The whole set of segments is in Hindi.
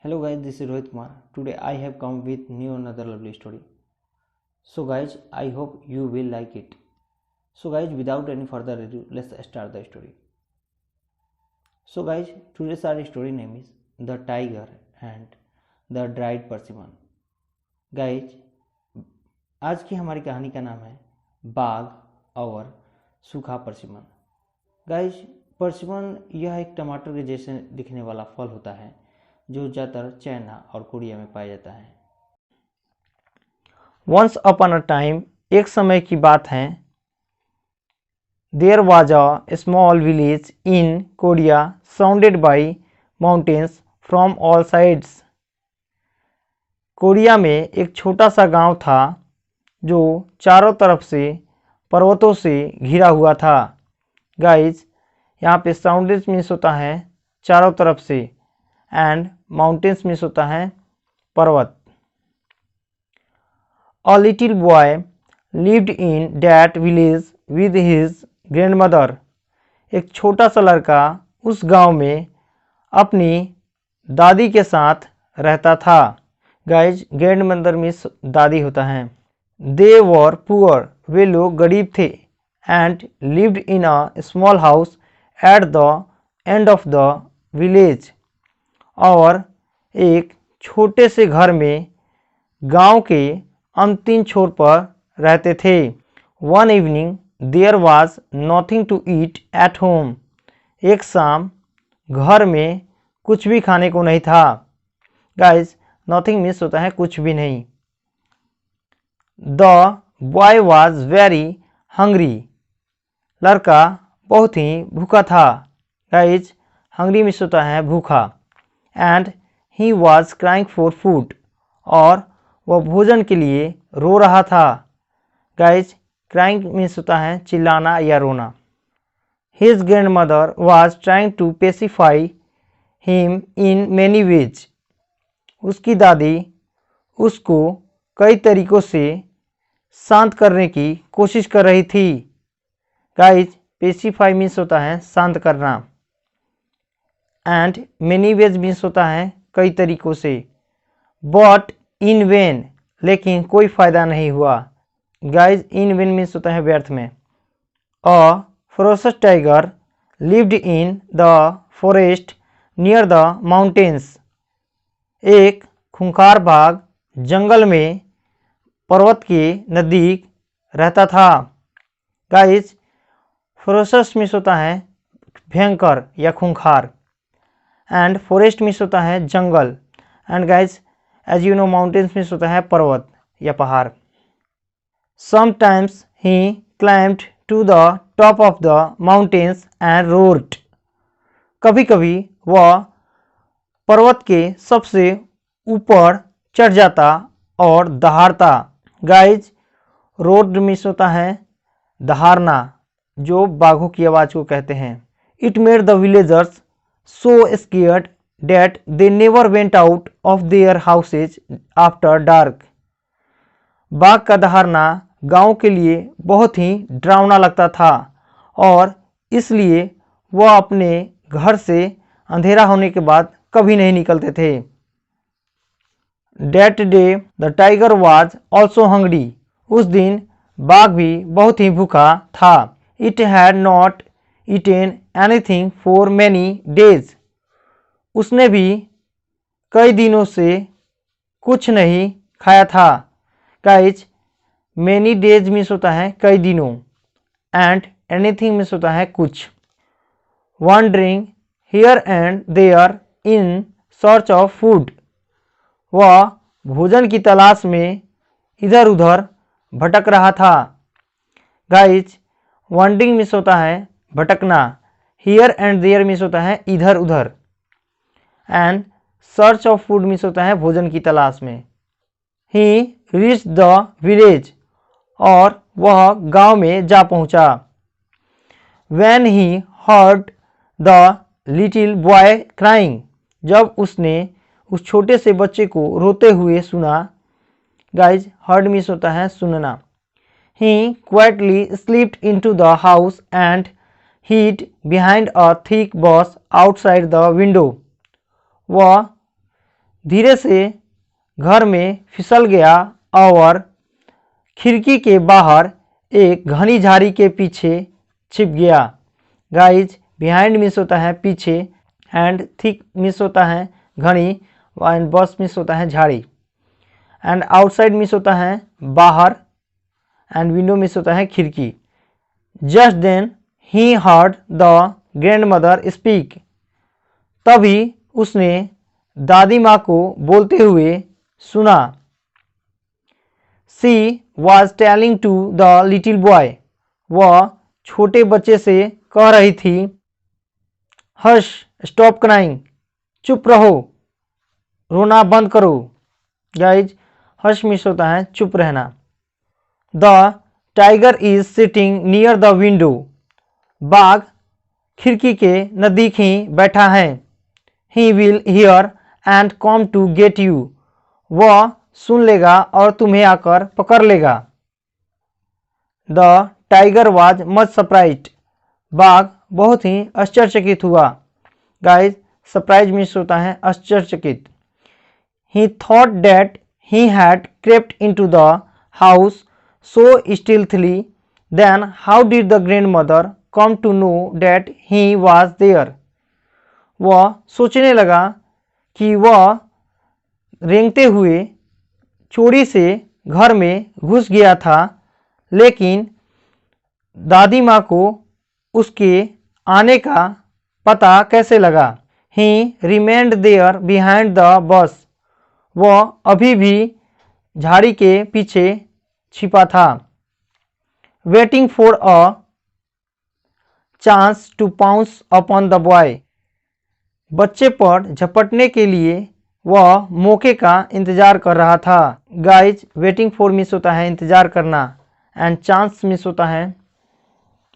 Hello guys, this is Rohit Kumar. Today I have come with new another lovely story. So guys, I hope you will like it. So guys, without any further ado, let's start the story. So guys, today's our story name is The Tiger and the Dried Persimmon. Guys, आज की हमारी कहानी का नाम है बाघ और सूखा परसिमन. गाइज, परसिमन यह एक टमाटर के जैसे दिखने वाला फल होता है जो ज़्यादातर चाइना और कोरिया में पाया जाता है. वंस अपॉन अ टाइम, एक समय की बात है, there was a small village in Korea surrounded by mountains from all sides. Korea में एक छोटा सा गांव था जो चारों तरफ से पर्वतों से घिरा हुआ था. गाइज, यहाँ पे सराउंडेड मीन्स होता है चारों तरफ से एंड माउंटेन्स मीन्स होता है पर्वत. A little boy lived in that village with his grandmother. एक छोटा सा लड़का उस गांव में अपनी दादी के साथ रहता था. गाइज, ग्रैंडमदर मीन्स दादी होता है. दे वर पुअर, वे लोग गरीब थे. And lived in a small house at the end of the village, और एक छोटे से घर में गांव के अंतिम छोर पर रहते थे. One evening there was nothing to eat at home. एक शाम घर में कुछ भी खाने को नहीं था. गाइज, नथिंग मीन्स होता है कुछ भी नहीं. The boy was very hungry. लड़का बहुत ही भूखा था. गाइज, हंग्री मीन्स होता है भूखा. And he was crying for food, और वह भोजन के लिए रो रहा था. गाइज, क्राइंग मीन्स होता है चिल्लाना या रोना. His grandmother was trying to pacify him in many ways. उसकी दादी उसको कई तरीक़ों से शांत करने की कोशिश कर रही थी. गाइज, पेसिफाई मीन्स होता है शांत करना. एंड मैनी वेज मीन्स होता है कई तरीक़ों से. बट इन वेन, लेकिन कोई फ़ायदा नहीं हुआ. गाइज, इन वेन मीन्स होता है व्यर्थ में. A ferocious tiger lived in the forest near the mountains. एक खूंखार बाघ जंगल में पर्वत के नज़दीक रहता था. गाइज, फरोशस मीन्स होता है भयंकर या खूंखार, एंड फॉरेस्ट मीन्स होता है जंगल, and guys as you know mountains means होता है पर्वत या पहाड़. Sometimes he climbed to the top of the mountains and roared. कभी कभी वह पर्वत के सबसे ऊपर चढ़ जाता और दहाड़ता. गाइज, रोर्ड मीन्स होता है दहाड़ना, जो बाघों की आवाज़ को कहते हैं. It made the villagers so scared that they never went out of their houses after dark. बाघ का दहाड़ना गांव के लिए बहुत ही डरावना लगता था, और इसलिए वह अपने घर से अंधेरा होने के बाद कभी नहीं निकलते थे. That day the tiger was also hungry. उस दिन बाघ भी बहुत ही भूखा था. It had not eaten anything for many days. उसने भी कई दिनों से कुछ नहीं खाया था. गाइज, many days मीन्स होता है कई दिनों, एंड anything मीन्स होता है कुछ. Wandering here and there in search of food. वह भोजन की तलाश में इधर उधर भटक रहा था. गाइज, वॉन्डरिंग मीन्स होता है भटकना. हियर एंड देयर मीन्स होता है इधर उधर, and search of food means होता है भोजन की तलाश में. ही रीच द विलेज, और वह गांव में जा पहुंचा. When he heard the little boy crying. जब उसने उस छोटे से बच्चे को रोते हुए सुना. गाइज, हर्ड मीन्स होता है सुनना. He quietly slipped into the house and hid behind a thick bush outside the window. वह धीरे से घर में फिसल गया और खिड़की के बाहर एक घनी झाड़ी के पीछे छिप गया। गाइज, बिहाइंड मीन्स होता है पीछे, एंड थिक मीन्स होता है घनी, एंड बस मीन्स होता है झाड़ी, एंड आउटसाइड मीन्स होता है बाहर, एंड विंडो मीन्स होता है खिड़की। Just then he heard the grand mother speak. तभी उसने दादी माँ को बोलते हुए सुना। She was telling to the little boy. वह छोटे बच्चे से कह रही थी, हश, स्टॉप क्राइंग, चुप रहो, रोना बंद करो। गाइज, हश मीन्स होता है चुप रहना। The tiger is sitting near the window. बाघ खिड़की के नज़दीक ही बैठा है। He will hear and come to get you. वह सुन लेगा और तुम्हें आकर पकड़ लेगा। The tiger was much surprised. बाघ बहुत ही आश्चर्यचकित हुआ। गाइज, सरप्राइज मीन्स होता है आश्चर्यचकित। ही thought that he had crept into the house so stealthily, then how did the grandmother come to know that he was there? वह सोचने लगा कि वह रेंगते हुए चोरी से घर में घुस गया था, लेकिन दादी माँ को उसके आने का पता कैसे लगा। He remained there behind the bus. वह अभी भी झाड़ी के पीछे छिपा था। Waiting for a chance to pounce upon the boy. बच्चे पर झपटने के लिए वह मौके का इंतजार कर रहा था। गाइज, वेटिंग फॉर मिस होता है इंतजार करना, एंड चांस मिस होता है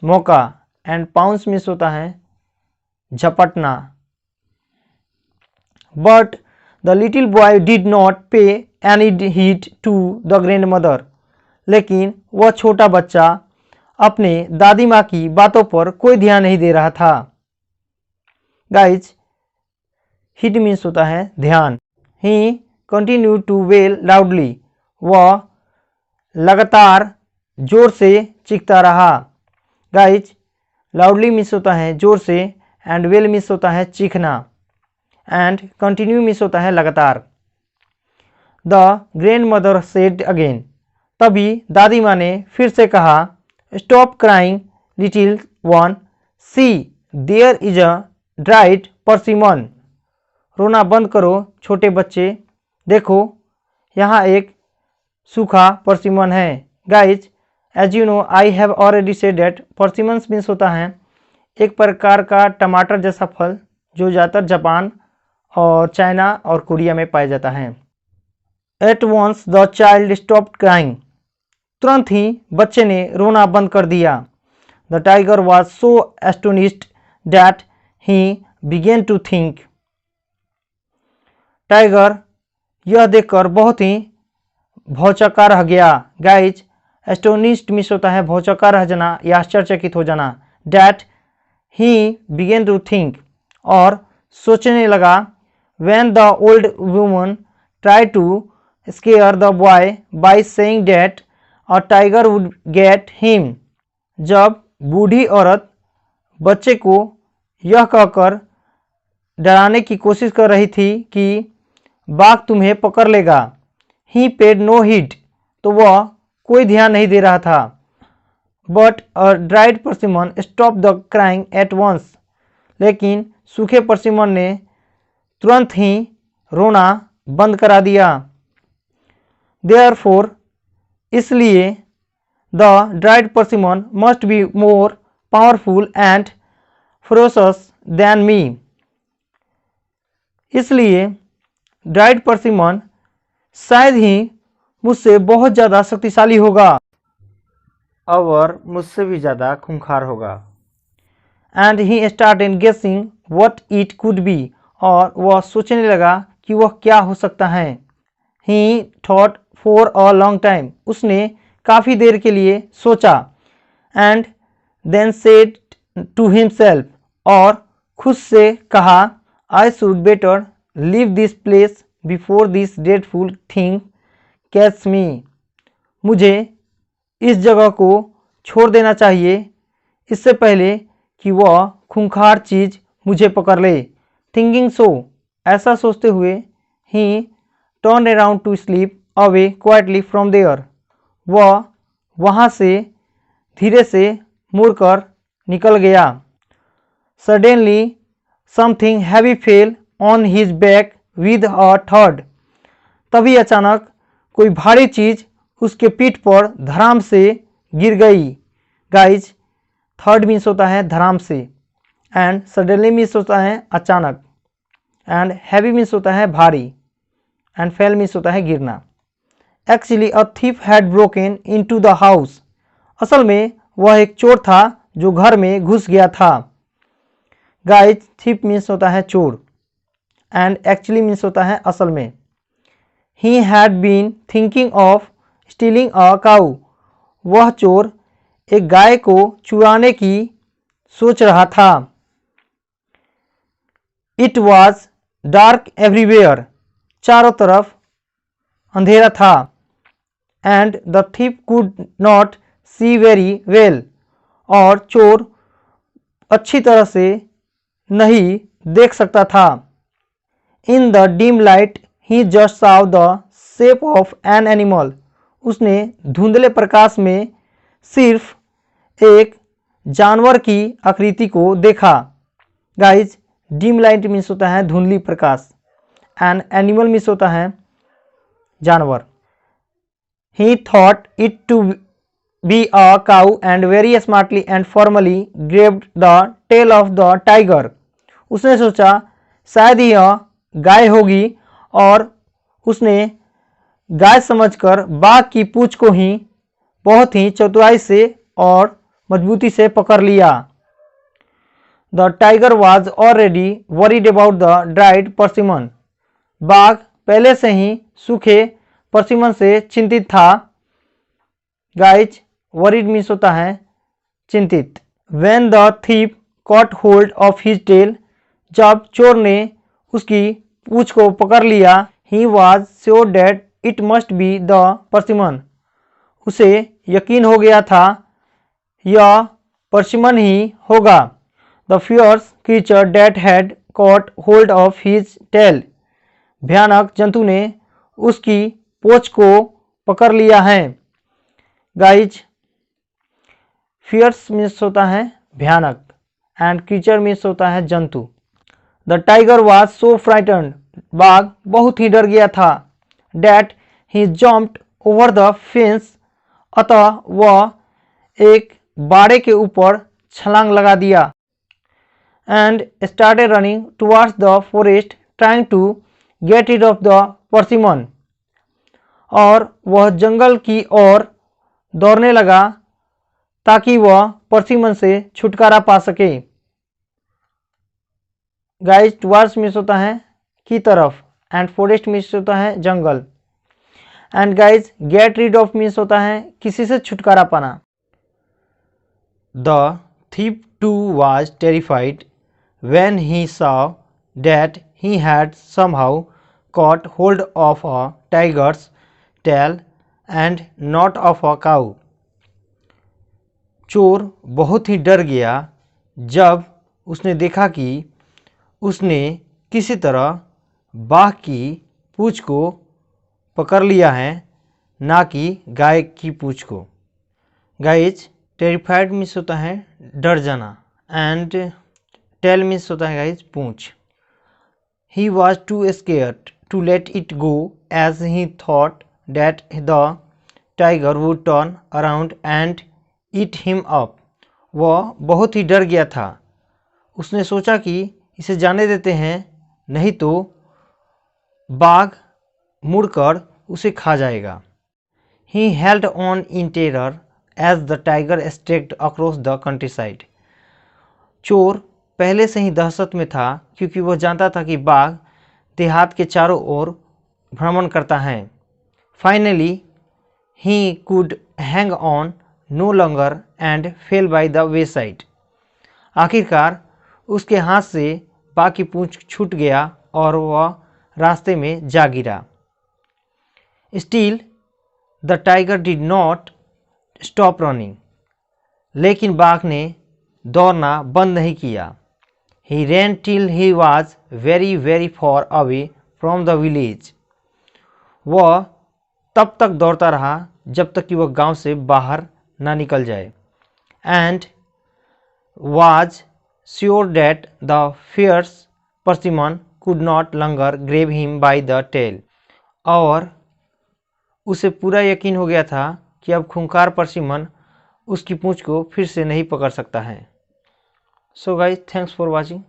मौका, एंड पाउंस मिस होता है झपटना। But the little boy did not pay any heed to the grand mother. लेकिन वह छोटा बच्चा अपने दादी माँ की बातों पर कोई ध्यान नहीं दे रहा था। गाइज, हीड मीन्स होता है ध्यान। ही कंटिन्यू टू वेल लाउडली। वह लगातार जोर से चीखता रहा। गाइज, लाउडली मीन्स होता है जोर से, एंड वेल मीन्स होता है चीखना, एंड कंटिन्यू मीन्स होता है लगातार। The grand mother said again. तभी दादी माँ ने फिर से कहा, stop crying little one, see there is a dried persimmon. रोना बंद करो छोटे बच्चे, देखो यहाँ एक सूखा परसिमन है। Guys, as you know I have already said that persimmons means होता है एक प्रकार का टमाटर जैसा फल जो ज़्यादातर जापान और चाइना और कोरिया में पाया जाता है। At once the child stopped crying. तुरंत ही बच्चे ने रोना बंद कर दिया। The tiger was so astonished that he began to think. Tiger यह देखकर बहुत ही भौचक्का रह गया। गाइज, एस्टोनिश्ड मीन्स होता है भौचक्का रह जाना या आश्चर्यचकित हो जाना। That he began to think, और सोचने लगा। When the old woman try to scare the boy by saying that a tiger would get him. जब बूढ़ी औरत बच्चे को यह कहकर डराने की कोशिश कर रही थी कि बाघ तुम्हें पकड़ लेगा। ही पेड नो हीड, तो वह कोई ध्यान नहीं दे रहा था। But a dried persimmon stop the crying at once. लेकिन सूखे परसिमन ने तुरंत ही रोना बंद करा दिया। देयरफॉर, इसलिए, the dried persimmon must be more powerful and ferocious than me। इसलिए ड्राइड परसिमन शायद ही मुझसे बहुत ज़्यादा शक्तिशाली होगा और मुझसे भी ज़्यादा खूंखार होगा। एंड ही स्टार्टेड गेसिंग व्हाट इट कुड बी। और वह सोचने लगा कि वह क्या हो सकता है। He thought for a long time. उसने काफ़ी देर के लिए सोचा। And then said to himself. और खुद से कहा, I should better leave this place before this dreadful thing catch me. मुझे इस जगह को छोड़ देना चाहिए इससे पहले कि वह खूंखार चीज़ मुझे पकड़ ले। थिंकिंग सो, ऐसा सोचते हुए, he turn around to slip away quietly from there. वह वहाँ से धीरे से मुड़कर निकल गया। Suddenly something heavy fell on his back with a थर्ड। तभी अचानक कोई भारी चीज़ उसके पीठ पर धड़ाम से गिर गई। गाइज, थर्ड मीन्स होता है धड़ाम से, एंड सडनली मीन्स होता है अचानक, एंड हैवी मीन्स होता है भारी, एंड फेल मीन्स होता है गिरना। Actually a thief had broken into the house. असल में वह एक चोर था जो घर में घुस गया था। गाइज, थीफ मीन्स होता है चोर, एंड एक्चुअली मीन्स होता है असल में। He had been thinking of stealing a cow. वह चोर एक गाय को चुराने की सोच रहा था। It was dark everywhere. चारों तरफ अंधेरा था। And the thief could not see very well. और चोर अच्छी तरह से नहीं देख सकता था। In the dim light he just saw the shape of an animal. उसने धुंधले प्रकाश में सिर्फ एक जानवर की आकृति को देखा। गाइज, डिम लाइट मीन्स होता है धुंधली प्रकाश, एंड एनिमल मीन्स होता है जानवर। He thought it to be a cow and very smartly and formally grabbed the tail of the tiger. उसने सोचा शायद यह गाय होगी, और उसने गाय समझकर बाघ की पूंछ को ही बहुत ही चतुराई से और मजबूती से पकड़ लिया। The tiger was already worried about the dried persimmon. बाघ पहले से ही सूखे परसिमन से चिंतित था। गाइज, वरीड मीन्स होता है चिंतित। When the thief caught hold of his tail. जब चोर ने उसकी पूंछ को पकड़ लिया। He was sure that it must be the persimmon. उसे यकीन हो गया था यह परसिमन ही होगा। The fierce creature that had caught hold of his tail. भयानक जंतु ने उसकी पूंछ को पकड़ लिया है। गाइज, फियर्स मीन्स होता है भयानक, एंड क्रीचर मीन्स होता है जंतु। The tiger was so frightened. बाघ बहुत ही डर गया था। That he jumped over the fence. अतः वह एक बाड़े के ऊपर छलांग लगा दिया। And started running towards the forest trying to get rid of the persimmon. और वह जंगल की ओर दौड़ने लगा ताकि वह परसिमन से छुटकारा पा सके। गाइज, टुवर्ड्स मीन्स होता है की तरफ, एंड फॉरेस्ट मीन्स होता है जंगल, and guys get rid of means होता है किसी से छुटकारा पाना। The thief too was terrified when he saw that he had somehow caught hold of a tiger's tail and not of a cow। चोर बहुत ही डर गया जब उसने देखा कि उसने किसी तरह बाघ की पूंछ को पकड़ लिया है, ना कि गाय की पूंछ को। गाइज, टेरिफाइड मीन्स होता है डर जाना, एंड टेल मीन्स होता है गाइज पूंछ। He was too scared to let it go as he thought that the tiger would turn around and eat him up। वह बहुत ही डर गया था। उसने सोचा कि इसे जाने देते हैं, नहीं तो बाघ मुड़कर उसे खा जाएगा। He held on in terror as the tiger streaked across the countryside। चोर पहले से ही दहशत में था क्योंकि वह जानता था कि बाघ देहात के चारों ओर भ्रमण करता है। Finally he could hang on no longer and fell by the wayside. आखिरकार उसके हाथ से बाघ की पूंछ छूट गया और वह रास्ते में जा गिरा। Still the tiger did not stop running, लेकिन बाघ ने दौड़ना बंद नहीं किया। He ran till he was very very far away from the village, वह तब तक दौड़ता रहा जब तक कि वह गांव से बाहर ना निकल जाए। And was sure that the fierce Persimmon could not longer grab him by the tail, और उसे पूरा यकीन हो गया था कि अब खूंखार परसिमन उसकी पूंछ को फिर से नहीं पकड़ सकता है। So guys, thanks for watching.